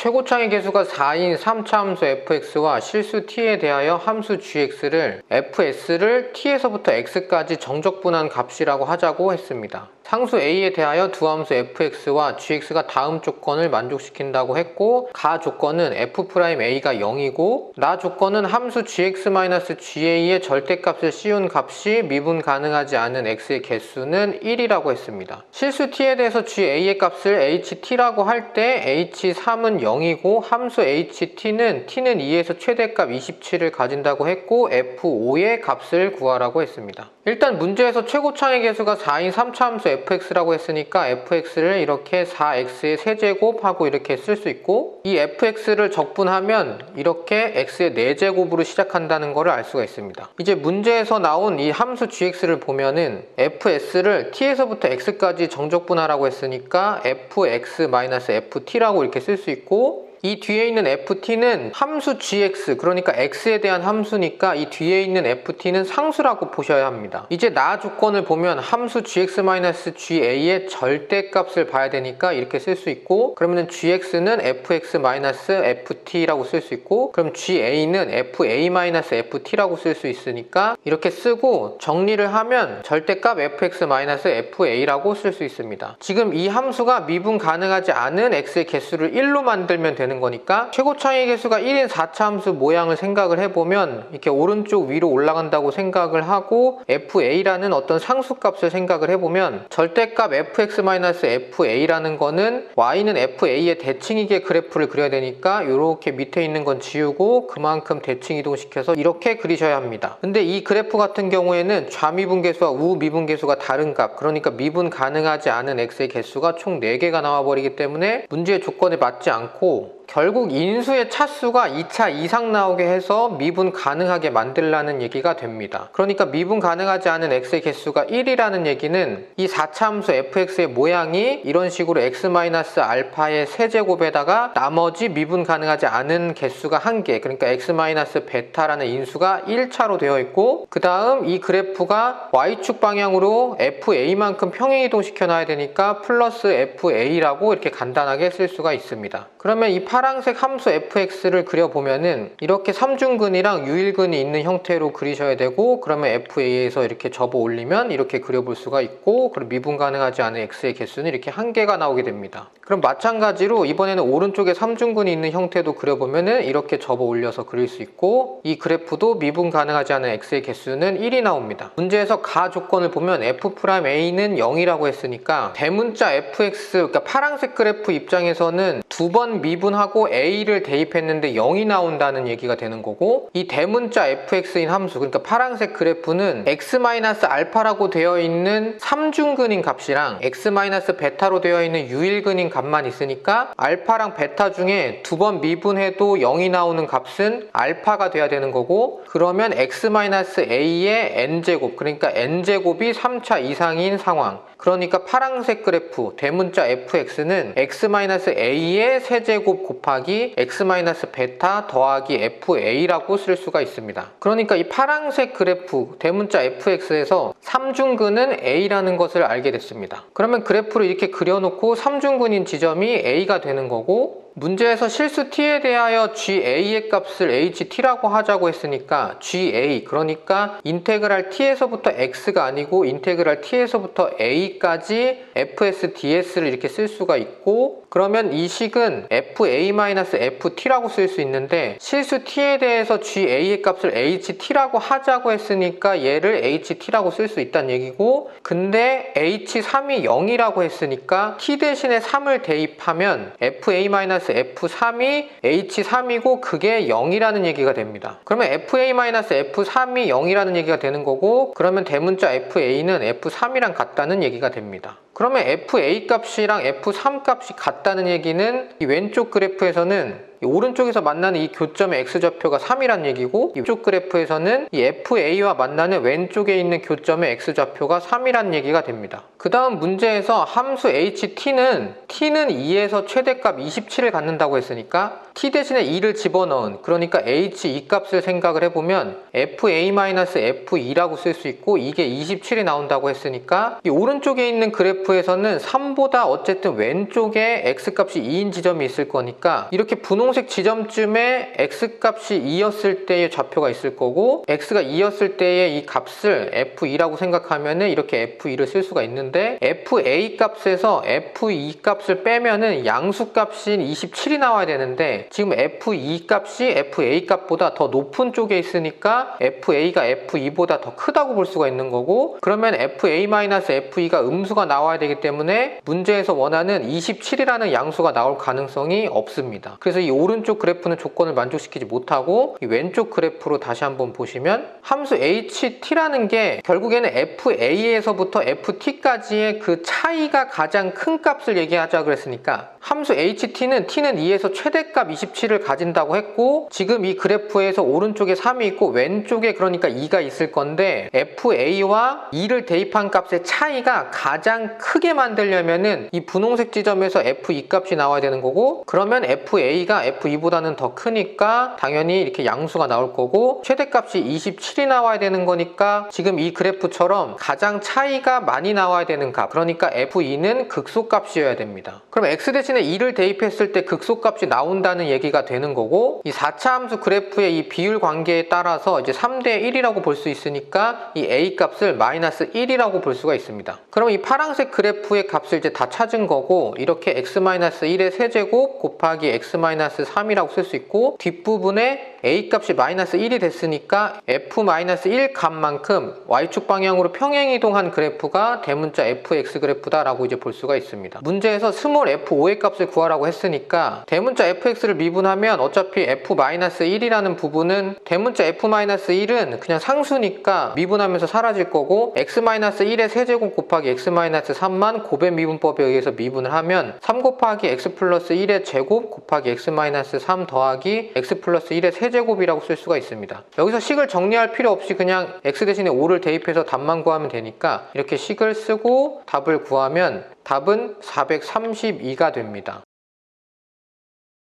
최고창의 개수가 4인 3차 함수 fx와 실수 t에 대하여 함수 gx를 fs를 t에서부터 x까지 정적분한 값이라고 하자고 했습니다. 상수 a에 대하여 두 함수 fx와 gx가 다음 조건을 만족시킨다고 했고, 가 조건은 f'a가 0이고 나 조건은 함수 gx-ga의 절대값을 씌운 값이 미분 가능하지 않은 x의 개수는 1이라고 했습니다. 실수 t에 대해서 ga의 값을 ht라고 할 때 h3은 0이고 함수 ht는 t는 2에서 최대값 27을 가진다고 했고 f5의 값을 구하라고 했습니다. 일단 문제에서 최고창의 개수가 4인 3차 함수 fx라고 했으니까 fx를 이렇게 4x의 세제곱하고 이렇게 쓸 수 있고, 이 fx를 적분하면 이렇게 x의 4제곱으로 시작한다는 것을 알 수가 있습니다. 이제 문제에서 나온 이 함수 gx를 보면은 fs를 t에서부터 x까지 정적분하라고 했으니까 fx-ft라고 이렇게 쓸 수 있고, 이 뒤에 있는 ft는 함수 gx, 그러니까 x에 대한 함수니까 이 뒤에 있는 ft는 상수라고 보셔야 합니다. 이제 나 조건을 보면 함수 gx-ga의 절대값을 봐야 되니까 이렇게 쓸 수 있고, 그러면 gx는 fx-ft라고 쓸 수 있고, 그럼 ga는 fa-ft라고 쓸 수 있으니까 이렇게 쓰고 정리를 하면 절대값 fx-fa라고 쓸 수 있습니다. 지금 이 함수가 미분 가능하지 않은 x의 개수를 1로 만들면 되는 거니까 최고창의 개수가 1인 4차 함수 모양을 생각을 해보면 이렇게 오른쪽 위로 올라간다고 생각을 하고 fa라는 어떤 상수값을 생각을 해보면 절대값 fx-fa라는 거는 y는 fa의 대칭이계 그래프를 그려야 되니까 이렇게 밑에 있는 건 지우고 그만큼 대칭 이동시켜서 이렇게 그리셔야 합니다. 근데 이 그래프 같은 경우에는 좌미분계수와 우미분계수가 다른 값, 그러니까 미분 가능하지 않은 x의 개수가 총 4개가 나와버리기 때문에 문제의 조건에 맞지 않고 결국 인수의 차수가 2차 이상 나오게 해서 미분 가능하게 만들라는 얘기가 됩니다. 그러니까 미분 가능하지 않은 x의 개수가 1이라는 얘기는 이 4차 함수 fx의 모양이 이런 식으로 x-알파의 세제곱에다가 나머지 미분 가능하지 않은 개수가 1개, 그러니까 x-베타라는 인수가 1차로 되어 있고, 그 다음 이 그래프가 y축 방향으로 fa만큼 평행이동 시켜놔야 되니까 플러스 fa라고 이렇게 간단하게 쓸 수가 있습니다. 그러면 이 파란색 함수 fx를 그려보면은 이렇게 삼중근이랑 유일근이 있는 형태로 그리셔야 되고, 그러면 fa에서 이렇게 접어 올리면 이렇게 그려볼 수가 있고, 그럼 미분 가능하지 않은 x의 개수는 이렇게 1개가 나오게 됩니다. 그럼 마찬가지로 이번에는 오른쪽에 삼중근이 있는 형태도 그려보면은 이렇게 접어 올려서 그릴 수 있고, 이 그래프도 미분 가능하지 않은 x의 개수는 1이 나옵니다. 문제에서 가 조건을 보면 f'a는 0이라고 했으니까 대문자 fx, 그러니까 파란색 그래프 입장에서는 두 번 미분하고 a를 대입했는데 0이 나온다는 얘기가 되는 거고, 이 대문자 fx인 함수, 그러니까 파란색 그래프는 x-알파라고 되어 있는 삼중근인 값이랑 x-베타로 되어 있는 유일근인 값만 있으니까 알파랑 베타 중에 두 번 미분해도 0이 나오는 값은 알파가 돼야 되는 거고, 그러면 x-a의 n제곱, 그러니까 n제곱이 3차 이상인 상황, 그러니까 파란색 그래프 대문자 fx는 x-a의 세제곱 곱하기 x-베타 더하기 fa라고 쓸 수가 있습니다. 그러니까 이 파란색 그래프 대문자 fx에서 삼중근은 a라는 것을 알게 됐습니다. 그러면 그래프를 이렇게 그려놓고 삼중근인 지점이 a가 되는 거고, 문제에서 실수 t에 대하여 ga의 값을 ht라고 하자고 했으니까 ga, 그러니까 인테그랄 t에서부터 x가 아니고 인테그랄 t에서부터 a까지 fsds를 이렇게 쓸 수가 있고, 그러면 이 식은 fa-ft라고 쓸 수 있는데 실수 t에 대해서 ga의 값을 ht라고 하자고 했으니까 얘를 ht라고 쓸 수 있다는 얘기고, 근데 h3이 0이라고 했으니까 t 대신에 3을 대입하면 fa-f3이 h3이고 그게 0이라는 얘기가 됩니다. 그러면 fa-f3이 0이라는 얘기가 되는 거고, 그러면 대문자 fa는 f3이랑 같다는 얘기가 됩니다. 그러면 fa 값이랑 f3 값이 같다는 얘기는 이 왼쪽 그래프에서는 이 오른쪽에서 만나는 이 교점의 x좌표가 3이란 얘기고, 이쪽 그래프에서는 이 FA와 만나는 왼쪽에 있는 교점의 x좌표가 3이란 얘기가 됩니다. 그 다음 문제에서 함수 ht는 t는 2에서 최대값 27을 갖는다고 했으니까 t 대신에 2를 집어넣은, 그러니까 h 이 값을 생각을 해보면 fa-f2라고 쓸 수 있고, 이게 27이 나온다고 했으니까 이 오른쪽에 있는 그래프에서는 3보다 어쨌든 왼쪽에 x값이 2인 지점이 있을 거니까 이렇게 분홍색 지점쯤에 x값이 2였을 때의 좌표가 있을 거고, x가 2였을 때의 이 값을 f2라고 생각하면 이렇게 f2를 쓸 수가 있는데, fa 값에서 f2 값을 빼면은 양수 값인 27이 나와야 되는데 지금 f2 값이 fa 값보다 더 높은 쪽에 있으니까 fa가 f2보다 더 크다고 볼 수가 있는 거고, 그러면 fa-f2가 음수가 나와야 되기 때문에 문제에서 원하는 27이라는 양수가 나올 가능성이 없습니다. 그래서 이 오른쪽 그래프는 조건을 만족시키지 못하고, 이 왼쪽 그래프로 다시 한번 보시면 함수 ht라는 게 결국에는 fa에서부터 ft까지의 그 차이가 가장 큰 값을 얘기하자 그랬으니까, 함수 ht는 t는 2에서 최대값 27을 가진다고 했고, 지금 이 그래프에서 오른쪽에 3이 있고 왼쪽에 그러니까 2가 있을 건데, fa와 2를 대입한 값의 차이가 가장 크게 만들려면은 이 분홍색 지점에서 f2 값이 나와야 되는 거고, 그러면 fa가 f2보다는 더 크니까 당연히 이렇게 양수가 나올 거고, 최대값이 27이 나와야 되는 거니까 지금 이 그래프처럼 가장 차이가 많이 나와야 되는 값, 그러니까 f2는 극소값이어야 됩니다. 그럼 x 대신에 2를 대입했을 때 극소값이 나온다는 얘기가 되는 거고, 이 4차 함수 그래프의 이 비율 관계에 따라서 이제 3대 1이라고 볼 수 있으니까 이 a 값을 마이너스 1이라고 볼 수가 있습니다. 그럼 이 파란색 그래프의 값을 이제 다 찾은 거고, 이렇게 x-1의 세제곱 곱하기 x-3이라고 쓸 수 있고, 뒷부분에 a 값이 마이너스 1이 됐으니까 f-1 값만큼 y축 방향으로 평행이동한 그래프가 대문자 fx 그래프다라고 이제 볼 수가 있습니다. 문제에서 스몰 f5의 값을 구하라고 했으니까 대문자 fx를 미분하면 어차피 f-1이라는 부분은 대문자 f-1은 그냥 상수니까 미분하면서 사라질 거고, x-1의 세제곱 곱하기 x-3만 곱의 미분법에 의해서 미분을 하면 3 곱하기 x 플러스 1의 제곱 곱하기 x-3 더하기 x 플러스 1의 세제곱이라고 쓸 수가 있습니다. 여기서 식을 정리할 필요 없이 그냥 x 대신에 5를 대입해서 답만 구하면 되니까 이렇게 식을 쓰고 답을 구하면 답은 432가 됩니다.